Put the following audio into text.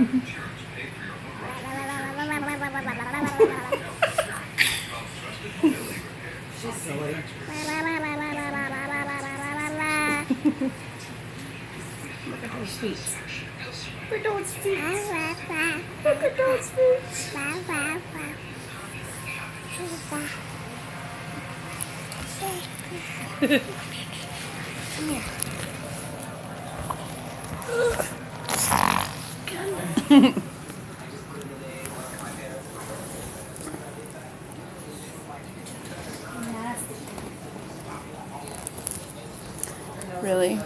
She's silly. Look at her feet. Look at those feet. Look at those feet. Come here. Really?